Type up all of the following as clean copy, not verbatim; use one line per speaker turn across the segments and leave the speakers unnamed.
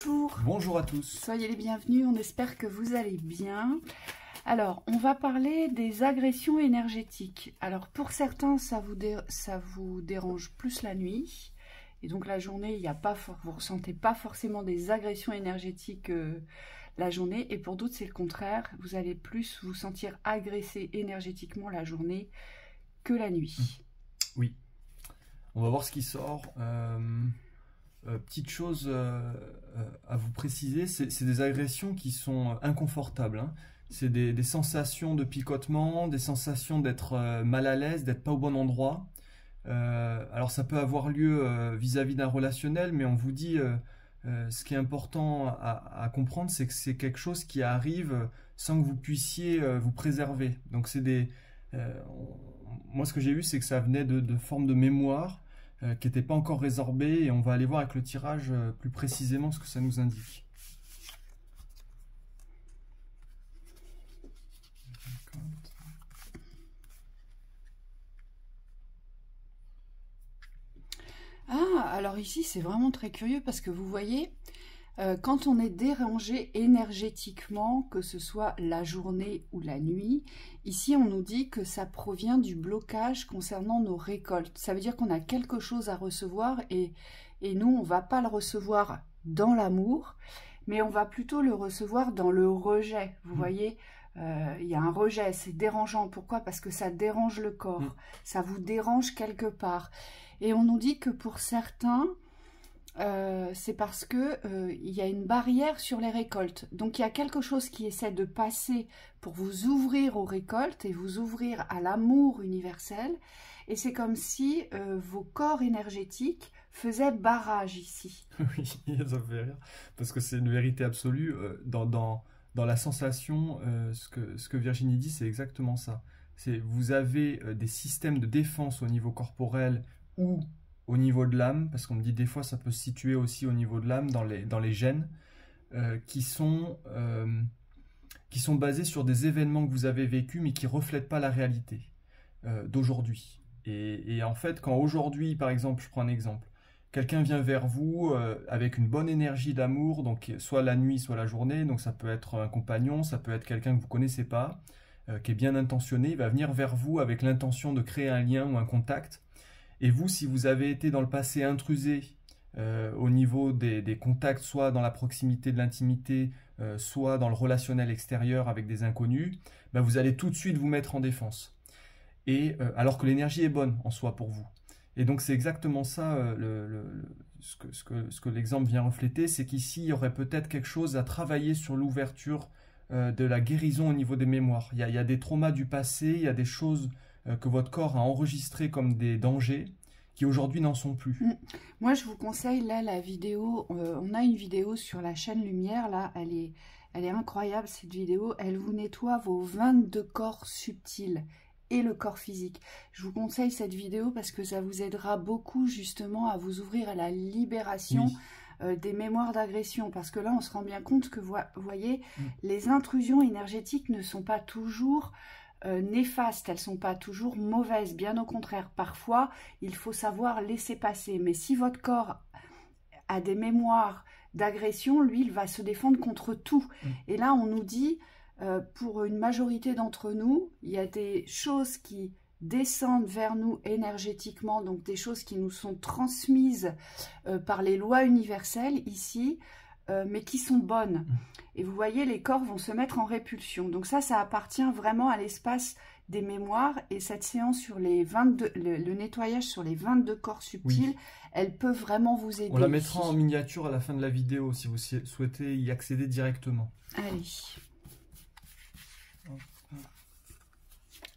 Bonjour.
Bonjour à tous.
Soyez les bienvenus, on espère que vous allez bien. Alors, on va parler des agressions énergétiques. Alors, pour certains, ça vous dérange plus la nuit. Et donc, la journée, vous ne ressentez pas forcément des agressions énergétiques la journée. Et pour d'autres, c'est le contraire. Vous allez plus vous sentir agressé énergétiquement la journée que la nuit.
Oui. On va voir ce qui sort. Petite chose à vous préciser, c'est des agressions qui sont inconfortables, hein. C'est des sensations de picotement, des sensations d'être mal à l'aise, d'être pas au bon endroit. Alors ça peut avoir lieu vis-à-vis d'un relationnel, mais on vous dit, ce qui est important à comprendre, c'est que c'est quelque chose qui arrive sans que vous puissiez vous préserver. Donc moi ce que j'ai vu, c'est que ça venait de formes de mémoire qui n'étaient pas encore résorbées, et on va aller voir avec le tirage plus précisément ce que ça nous indique.
Ah, alors ici, c'est vraiment très curieux parce que vous voyez, quand on est dérangé énergétiquement, que ce soit la journée ou la nuit, ici, on nous dit que ça provient du blocage concernant nos récoltes. Ça veut dire qu'on a quelque chose à recevoir et nous, on ne va pas le recevoir dans l'amour, mais on va plutôt le recevoir dans le rejet. Vous voyez, il y a un rejet, c'est dérangeant. Pourquoi? Parce que ça dérange le corps, ça vous dérange quelque part. Et on nous dit que pour certains, c'est parce que il y a une barrière sur les récoltes. Donc il y a quelque chose qui essaie de passer pour vous ouvrir aux récoltes et vous ouvrir à l'amour universel. Et c'est comme si vos corps énergétiques faisaient barrage ici.
Oui, ça fait rire, parce que c'est une vérité absolue. Dans la sensation, ce que Virginie dit, c'est exactement ça. Vous avez des systèmes de défense au niveau corporel ou au niveau de l'âme, parce qu'on me dit des fois ça peut se situer aussi au niveau de l'âme, dans les gènes, qui sont basés sur des événements que vous avez vécus, mais qui ne reflètent pas la réalité d'aujourd'hui. Et en fait, quand aujourd'hui, par exemple, je prends un exemple, quelqu'un vient vers vous avec une bonne énergie d'amour, donc soit la nuit, soit la journée, donc ça peut être un compagnon, ça peut être quelqu'un que vous ne connaissez pas, qui est bien intentionné, il va venir vers vous avec l'intention de créer un lien ou un contact. Et vous, si vous avez été dans le passé intrusé au niveau des contacts, soit dans la proximité de l'intimité, soit dans le relationnel extérieur avec des inconnus, ben vous allez tout de suite vous mettre en défense. Et alors que l'énergie est bonne en soi pour vous. Et donc c'est exactement ça ce que l'exemple vient refléter, c'est qu'ici il y aurait peut-être quelque chose à travailler sur l'ouverture de la guérison au niveau des mémoires. Il y a des traumas du passé, il y a des choses que votre corps a enregistrées comme des dangers qui aujourd'hui n'en sont plus.
Moi je vous conseille là la vidéo, on a une vidéo sur la chaîne Lumière, là elle est incroyable cette vidéo, elle vous nettoie vos 22 corps subtils et le corps physique. Je vous conseille cette vidéo parce que ça vous aidera beaucoup justement à vous ouvrir à la libération des mémoires d'agression. Parce que là, on se rend bien compte que, vous voyez, les intrusions énergétiques ne sont pas toujours néfastes, elles ne sont pas toujours mauvaises. Bien au contraire, parfois, il faut savoir laisser passer. Mais si votre corps a des mémoires d'agression, lui, il va se défendre contre tout. Et là, on nous dit... pour une majorité d'entre nous, il y a des choses qui descendent vers nous énergétiquement, donc des choses qui nous sont transmises par les lois universelles ici, mais qui sont bonnes. Et vous voyez, les corps vont se mettre en répulsion. Donc ça appartient vraiment à l'espace des mémoires. Et cette séance sur les 22, le nettoyage sur les 22 corps subtils, elle peut vraiment vous aider.
On la mettra en miniature à la fin de la vidéo si vous souhaitez y accéder directement.
Allez.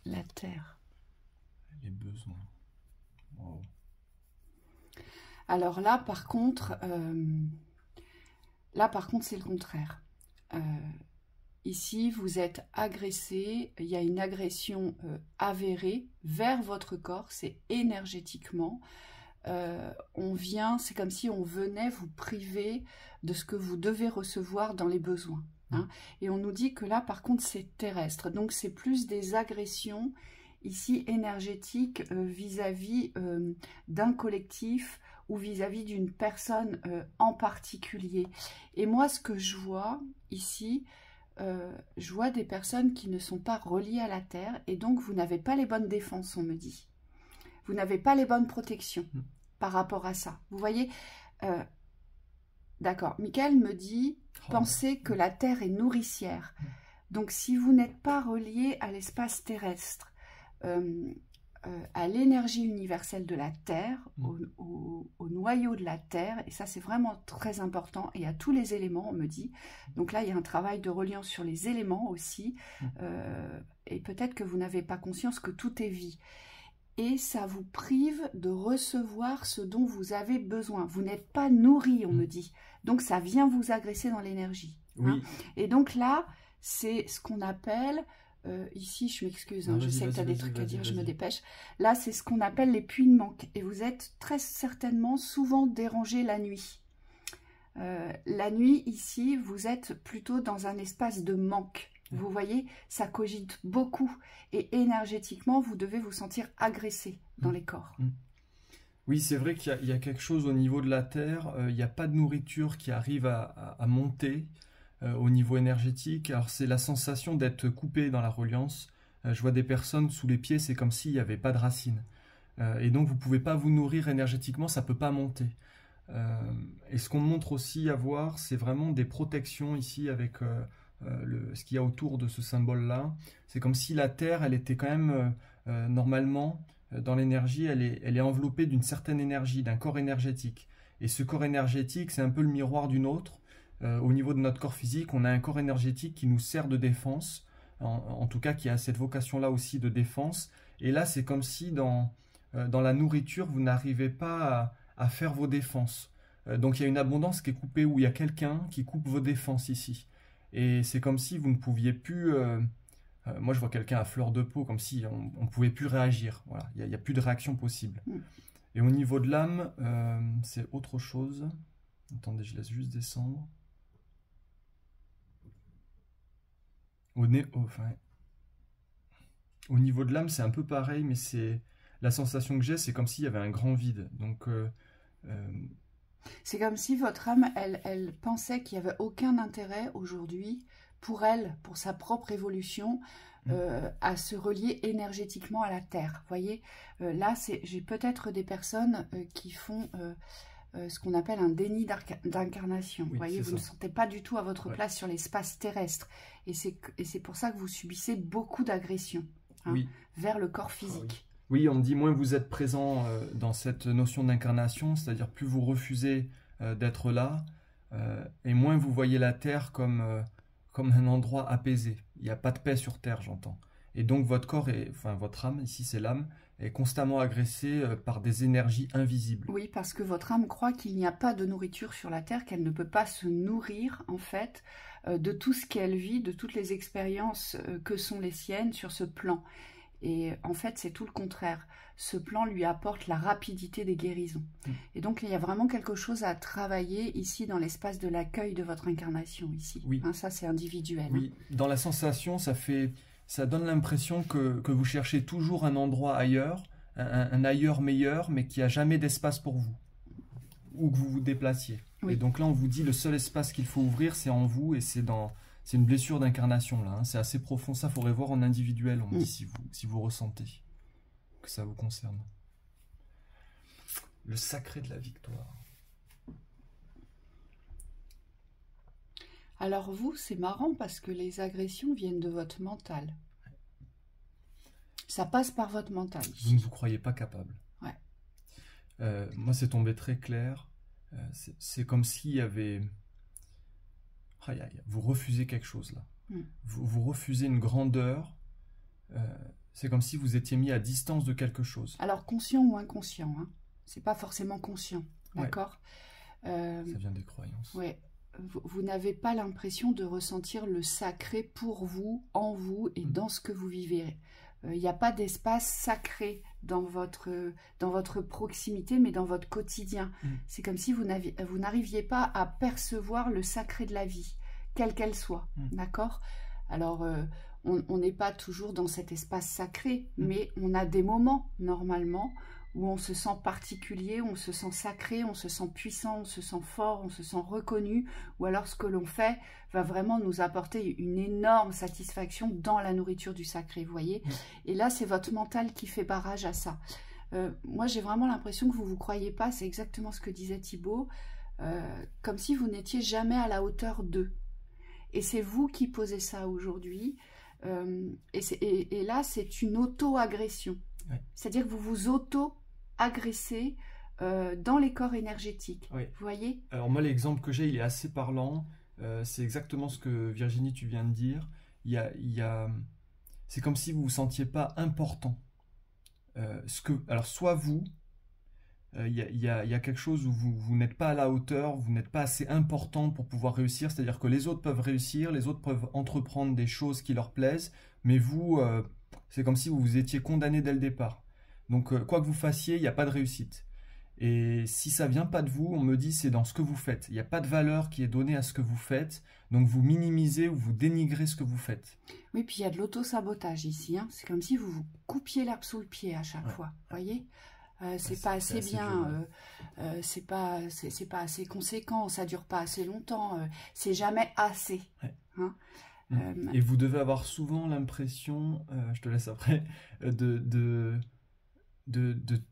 La terre.
Les besoins. Wow.
Alors là, par contre, c'est le contraire. Ici, vous êtes agressé. Il y a une agression avérée vers votre corps. C'est énergétiquement. C'est comme si on venait vous priver de ce que vous devez recevoir dans les besoins. Hein. Et on nous dit que là, par contre, c'est terrestre. Donc, c'est plus des agressions, ici, énergétiques vis-à-vis d'un collectif ou vis-à-vis d'une personne en particulier. Et moi, ce que je vois ici, je vois des personnes qui ne sont pas reliées à la Terre, et donc vous n'avez pas les bonnes défenses, on me dit. Vous n'avez pas les bonnes protections par rapport à ça. Vous voyez, d'accord, Michael me dit, pensez que la Terre est nourricière. Donc si vous n'êtes pas relié à l'espace terrestre, à l'énergie universelle de la Terre, au noyau de la Terre, et ça c'est vraiment très important, et à tous les éléments, on me dit. Donc là, il y a un travail de reliance sur les éléments aussi, et peut-être que vous n'avez pas conscience que tout est vie. Et ça vous prive de recevoir ce dont vous avez besoin. Vous n'êtes pas nourri, on me dit. Donc ça vient vous agresser dans l'énergie.
Oui.
Hein. Et donc là, c'est ce qu'on appelle... ici, je m'excuse, hein, je sais que tu as des trucs à dire, je me dépêche. Là, c'est ce qu'on appelle les puits de manque. Et vous êtes très certainement souvent dérangé la nuit. La nuit, ici, vous êtes plutôt dans un espace de manque. Vous voyez, ça cogite beaucoup. Et énergétiquement, vous devez vous sentir agressé dans les corps.
Oui, c'est vrai qu'il y a quelque chose au niveau de la Terre. Il n'y a pas de nourriture qui arrive à monter au niveau énergétique. Alors c'est la sensation d'être coupé dans la reliance. Je vois des personnes sous les pieds, c'est comme s'il n'y avait pas de racines. Et donc vous ne pouvez pas vous nourrir énergétiquement, ça ne peut pas monter. Et ce qu'on montre aussi à voir, c'est vraiment des protections ici avec ce qu'il y a autour de ce symbole-là. C'est comme si la Terre, elle était quand même normalement dans l'énergie, elle est enveloppée d'une certaine énergie, d'un corps énergétique. Et ce corps énergétique, c'est un peu le miroir du nôtre. Au niveau de notre corps physique, on a un corps énergétique qui nous sert de défense, en tout cas qui a cette vocation-là aussi de défense. Et là, c'est comme si dans la nourriture, vous n'arrivez pas à faire vos défenses. Donc il y a une abondance qui est coupée, où il y a quelqu'un qui coupe vos défenses ici. Et c'est comme si vous ne pouviez plus... moi, je vois quelqu'un à fleur de peau, comme si on ne pouvait plus réagir. Voilà, il n'y a plus de réaction possible. Et au niveau de l'âme, c'est autre chose. Attendez, je laisse juste descendre. Au niveau de l'âme, c'est un peu pareil, mais c'est la sensation que j'ai, c'est comme s'il y avait un grand vide. Donc,
c'est comme si votre âme, elle pensait qu'il n'y avait aucun intérêt aujourd'hui pour elle, pour sa propre évolution, à se relier énergétiquement à la Terre. Vous voyez, là, j'ai peut-être des personnes qui font... ce qu'on appelle un déni d'incarnation.
Oui,
vous voyez, vous
ça.
ne sentez pas du tout à votre place sur l'espace terrestre. Et c'est pour ça que vous subissez beaucoup d'agressions vers le corps physique.
Oui, on me dit, moins vous êtes présent dans cette notion d'incarnation, c'est-à-dire plus vous refusez d'être là, et moins vous voyez la Terre comme un endroit apaisé. Il n'y a pas de paix sur Terre, j'entends. Et donc votre corps, votre âme, ici c'est l'âme, est constamment agressée par des énergies invisibles.
Oui, parce que votre âme croit qu'il n'y a pas de nourriture sur la Terre, qu'elle ne peut pas se nourrir, en fait, de tout ce qu'elle vit, de toutes les expériences que sont les siennes sur ce plan. Et en fait, c'est tout le contraire. Ce plan lui apporte la rapidité des guérisons. Et donc, il y a vraiment quelque chose à travailler ici dans l'espace de l'accueil de votre incarnation, ici.
Oui.
Hein, ça, c'est individuel.
Oui, dans la sensation, ça donne l'impression que vous cherchez toujours un endroit ailleurs, un ailleurs meilleur, mais qui n'a jamais d'espace pour vous, ou que vous vous déplaciez.
Oui.
Et donc là, on vous dit, le seul espace qu'il faut ouvrir, c'est en vous, et c'est une blessure d'incarnation, là. Hein. C'est assez profond, ça, il faudrait voir en individuel, on me dit, si vous ressentez que ça vous concerne. Le sacré de la victoire.
Alors vous, c'est marrant parce que les agressions viennent de votre mental. Ça passe par votre mental.
Vous ne vous croyez pas capable.
Ouais.
Moi, c'est tombé très clair. C'est comme s'il y avait... Vous refusez quelque chose là. Vous refusez une grandeur. C'est comme si vous étiez mis à distance de quelque chose.
Alors conscient ou inconscient, hein. C'est pas forcément conscient, d'accord.
Ça vient des croyances.
Ouais. Vous n'avez pas l'impression de ressentir le sacré pour vous, en vous et dans ce que vous vivez. Il n'y a pas d'espace sacré dans votre proximité, mais dans votre quotidien. C'est comme si vous n'arriviez pas à percevoir le sacré de la vie, quelle qu'elle soit, d'accord. Alors, on n'est pas toujours dans cet espace sacré, mais on a des moments, normalement, où on se sent particulier, où on se sent sacré, on se sent puissant, on se sent fort, on se sent reconnu, ou alors ce que l'on fait va vraiment nous apporter une énorme satisfaction dans la nourriture du sacré, vous voyez. Et là, c'est votre mental qui fait barrage à ça. Moi, j'ai vraiment l'impression que vous ne vous croyez pas, c'est exactement ce que disait Thibaut, comme si vous n'étiez jamais à la hauteur d'eux. Et c'est vous qui posez ça aujourd'hui. Et là, c'est une auto-agression. Ouais. C'est-à-dire que vous vous auto-agressez dans les corps énergétiques. Oui. Vous voyez?
Alors moi, l'exemple que j'ai, il est assez parlant. C'est exactement ce que Virginie, tu viens de dire. C'est comme si vous ne vous sentiez pas important. Alors soit vous, il y a quelque chose où vous n'êtes pas à la hauteur, vous n'êtes pas assez important pour pouvoir réussir, c'est-à-dire que les autres peuvent réussir, les autres peuvent entreprendre des choses qui leur plaisent, mais vous, c'est comme si vous vous étiez condamné dès le départ. Donc quoi que vous fassiez, il n'y a pas de réussite. Et si ça vient pas de vous, on me dit c'est dans ce que vous faites. Il n'y a pas de valeur qui est donnée à ce que vous faites, donc vous minimisez ou vous dénigrez ce que vous faites.
Oui, puis il y a de l'auto-sabotage ici, hein. C'est comme si vous vous coupiez l'herbe sous le pied à chaque fois, vous voyez? C'est pas assez bien, c'est pas assez conséquent, ça dure pas assez longtemps, c'est jamais assez. Ouais. Hein.
Et vous devez avoir souvent l'impression, je te laisse après, de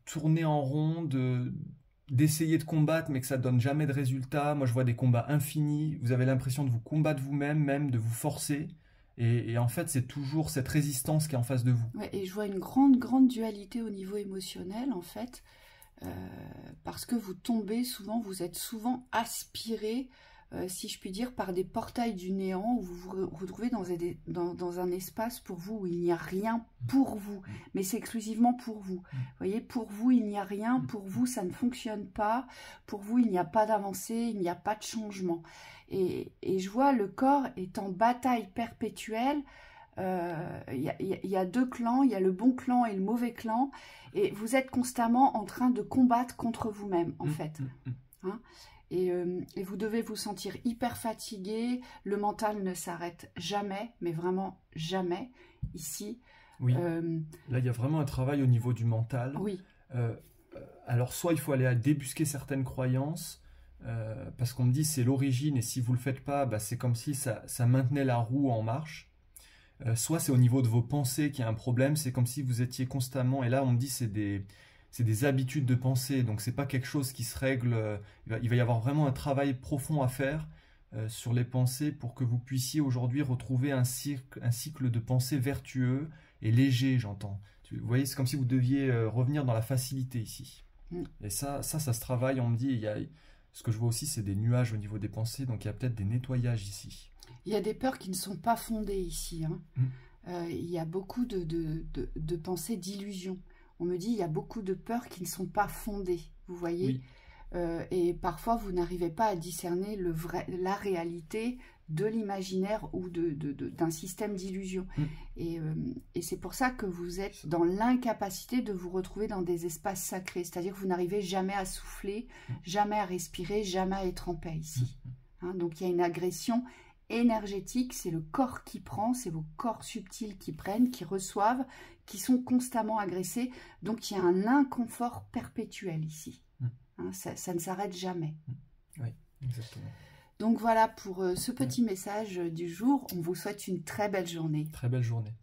tourner en rond, d'essayer de combattre, mais que ça donne jamais de résultat. Moi, je vois des combats infinis. Vous avez l'impression de vous combattre vous-même, même de vous forcer. Et en fait, c'est toujours cette résistance qui est en face de vous.
Ouais, et je vois une grande dualité au niveau émotionnel, en fait, parce que vous tombez souvent, vous êtes souvent aspiré, si je puis dire, par des portails du néant, où vous vous retrouvez dans un espace pour vous, où il n'y a rien pour vous, mais c'est exclusivement pour vous. Vous voyez, pour vous, il n'y a rien, pour vous, ça ne fonctionne pas, pour vous, il n'y a pas d'avancée, il n'y a pas de changement. Et je vois le corps est en bataille perpétuelle. Il y a deux clans, il y a le bon clan et le mauvais clan, et vous êtes constamment en train de combattre contre vous-même, en fait. Hein, et vous devez vous sentir hyper fatigué, le mental ne s'arrête jamais, mais vraiment jamais, ici.
Oui, là il y a vraiment un travail au niveau du mental.
Oui.
Alors soit il faut aller à débusquer certaines croyances, parce qu'on me dit c'est l'origine et si vous le faites pas, bah, c'est comme si ça maintenait la roue en marche. Soit c'est au niveau de vos pensées qu'il y a un problème, c'est comme si vous étiez constamment, et là on me dit c'est des habitudes de pensée, donc c'est pas quelque chose qui se règle, il va y avoir vraiment un travail profond à faire sur les pensées pour que vous puissiez aujourd'hui retrouver un cycle de pensée vertueux et léger, j'entends. Vous voyez, c'est comme si vous deviez revenir dans la facilité ici. Et ça se travaille, on me dit, ce que je vois aussi, c'est des nuages au niveau des pensées, donc il y a peut-être des nettoyages ici.
Il y a des peurs qui ne sont pas fondées ici. Hein. Il y a beaucoup de pensées d'illusions. On me dit il y a beaucoup de peurs qui ne sont pas fondées, vous voyez. Oui. Et parfois, vous n'arrivez pas à discerner la réalité de l'imaginaire ou d'un système d'illusions. Et c'est pour ça que vous êtes dans l'incapacité de vous retrouver dans des espaces sacrés. C'est-à-dire que vous n'arrivez jamais à souffler, jamais à respirer, jamais à être en paix ici. Hein, donc, il y a une agression énergétique, c'est le corps qui prend, c'est vos corps subtils qui prennent, qui reçoivent, qui sont constamment agressés. Donc, il y a un inconfort perpétuel ici. Hein, ça ne s'arrête jamais.
Oui, exactement.
Donc, voilà pour ce petit message du jour. On vous souhaite une très belle journée.
Très belle journée.